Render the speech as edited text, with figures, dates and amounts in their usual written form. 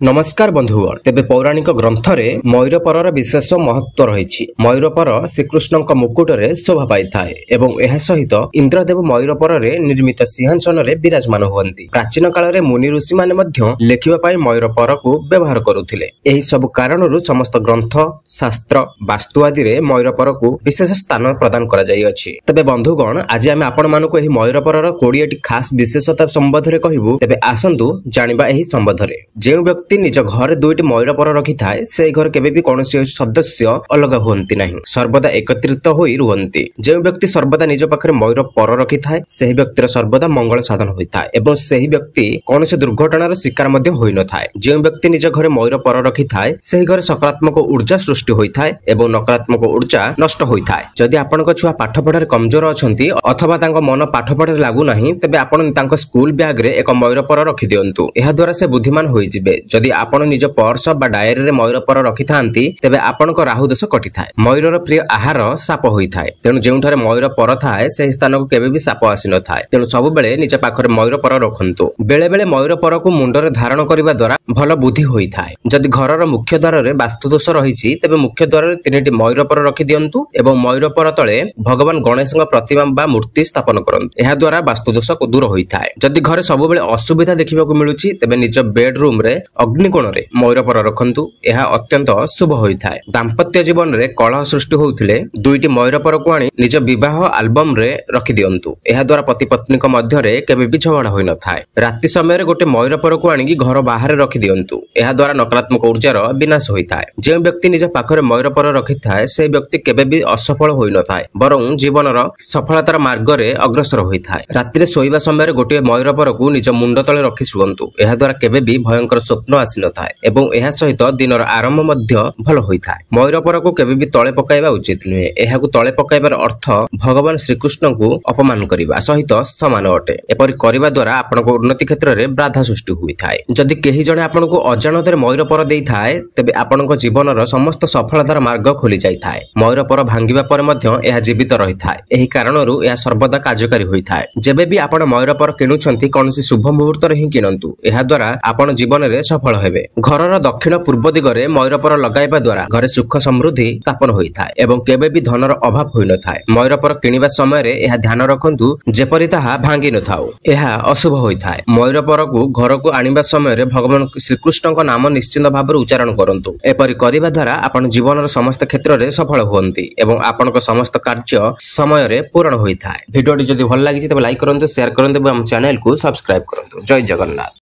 नमस्कार बंधुगण तेबे पौराणिक ग्रंथरे मयूरपर विशेष महत्व रही। मयूरपर श्रीकृष्ण मुकुटरे शोभा पाई थाए एवं एहा सहित इंद्रदेव मयूरपर निर्मित सिंहासन विराजमान हुअन्ति। प्राचीन काल में मुनि ऋषि माने मध्य लेखिबा पाई मयूरपर को व्यवहार करुथिले। एही सब कारणरू समस्त ग्रंथ शास्त्र वास्तु आदि रे मयूरपर को विशेष स्थान प्रदान करा जाई अछि। तबे बंधुगण आज आमे आपण मानको एही मयूरपर 20टी खास विशेषता संबंध रे कहिबु। तेबे आसंतु जानिबा एही संबंध रे। जे व्यक्ति निज घर दुईटी मयूरपर रखि थाए से घर केबे भी कौनसी सदस्य अलग हुअन्ति नहीं, सर्वदा एकत्रित होई रुहन्ति। जे व्यक्ति सर्वदा निज पाखरे मयूरपर रखि थाए सेही व्यक्तिर सर्वदा मंगल साधन होइथाए एवं सेही व्यक्ति कौनसी दुर्घटनार शिकार मध्ये होई न थाए। जे व्यक्ति निज घरे मयूरपर रखि थाए सेही घरे सकारात्मक ऊर्जा सृष्टि होइथाए एवं नकारात्मक ऊर्जा नष्ट होइथाए। जदि आपनक छुआ पाठ पढ़ारे कमजोर अछंती अथवा तांको मन पाठ पढ़ारे लागू नाही तबे आपण तांको स्कूल बैग रे एक मयूरपर रखि दियंतु। एहा द्वारा से बुद्धिमान होई जिवे। जदि आपण निज पर्स बा डायरी रे मयूरपर रखि थांती तेबे आपनक राहु दोष कटि थाए। मयूरर प्रिय आहार साप होई थाए। तेनु जेउठारे मयूरपर थाए सेही स्थान को केबे भी साप आसी न थाए। तेनु सब बेले निज पाखरे मयूरपर रखंतु। बेले बेले मयूरपर को मुंडरे धारण करिबा द्वारा भल बुद्धि होई थाए। जदि घरर मुख्य द्वार रे वास्तु दोष रहिछि तेबे मुख्य द्वार रे 3टी मयूरपर रखि दियंतु एवं मयूरपर तळे भगवान गणेशଙ୍କ प्रतिमा बा मूर्ति स्थापन करंतु। एहा द्वारा वास्तु दोष को दूर होई थाए। जदि घरे सब बेले असुविधा देखिबाकू मिलुछि तेबे निज बेडरूम रे अग्निकोण रे मयूरपर रखंतु। एहा अत्यंत शुभ होई थाए। दाम्पत्य जीवन रे कलह सृष्टि होउथिले दुईटी मयूरपर को आनी निज विवाह एल्बम रे रखि दियंतु। एहा द्वारा पति पत्नी को मध्य रे केबे भी झगड़ा होई न थाए। रात्रि समय रे गोटे मयूरपर को आनी घर बाहर रखि दियंतु। एहा द्वारा नकारात्मक ऊर्जार विनाश होई थाए। जे व्यक्ति निज पाखरे मयूरपर रखि थाए से व्यक्ति केबे भी असफल होई न थाए बरं जीवनर सफलतार मार्ग रे अग्रसर होई थाए। रात्रि रे सोइबा समय रे गोटे मयूरपर को निज मुंड तळे रखि सुअंतु। एहा द्वारा केबे भी भयंकर स्वप्न आसी न थाए एवं एहा सहित दिनर आरंभ मध्य भल होई थाए। मयूरपर को केबे भी तळे पकाइबा उचित नुहे। एहा को तळे पकाइबार अर्थ भगवान श्रीकृष्ण को अपमान करिबा सहित समान अटे। एपरि करिबा द्वारा आपनको उन्नति क्षेत्र रे बाधा सृष्टि होई थाए। जदि केही जणे आपनको अजाणତରେ मयूरपर देई थाए तेबे आपनको जीवनर समस्त सफलतार मार्ग खोली जाई थाए। मयूरपर भांगिबा पर मध्य एहा जीवित रही थाए। एही कारणरू एहा सर्वदा कार्यकारी होई थाए। जेबे भी आपण मयूरपर किनुछंती कोनसी शुभ मुहूर्त रे ही किनंतु। एहा द्वारा आपण जीवन रे सफल हेबे। घरर दक्षिण पूर्व दिगरे मयूरपर लगाइबा द्वारा घरे सुख समृद्धि स्थापन होई थाए एवं केबे भी धनर अभाव होई न थाए। मयूरपर किनिबा समय रे एहा ध्यान रखंतु जेपरि ताहा भांगी न थाउ। एहा अशुभ होई थाए। मयूरपर को घर को आनिबा समय रे भगवान श्रीकृष्णक नाम निश्चित भाବରେ उच्चारण करंतु। एपरि करिबा द्वारा आपण जीवनर समस्त क्षेत्र रे सफल होअंती एवं आपनक समस्त कार्य समय रे पूर्ण होई थाए। भिडियोटी जदि भल लागिछि तबे लाइक करंतु, शेयर करंतु एवं चैनल को सब्सक्राइब करंतु। जय जगन्नाथ।